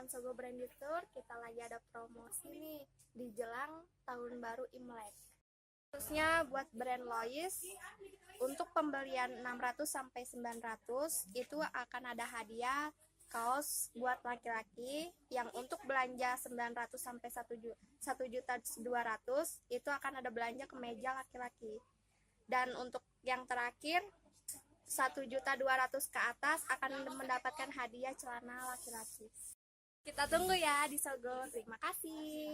perkenalkan Sogo Branded Tour. Kita lagi ada promosi nih di jelang tahun baru Imlek. Khususnya buat brand Lois, untuk pembelian 600 sampai 900 itu akan ada hadiah kaos buat laki-laki. Yang untuk belanja 900 sampai 1.200.000 itu akan ada belanja kemeja laki-laki. Dan untuk yang terakhir 1.200.000 ke atas akan mendapatkan hadiah celana laki-laki. Kita tunggu ya di Sogo. Terima kasih.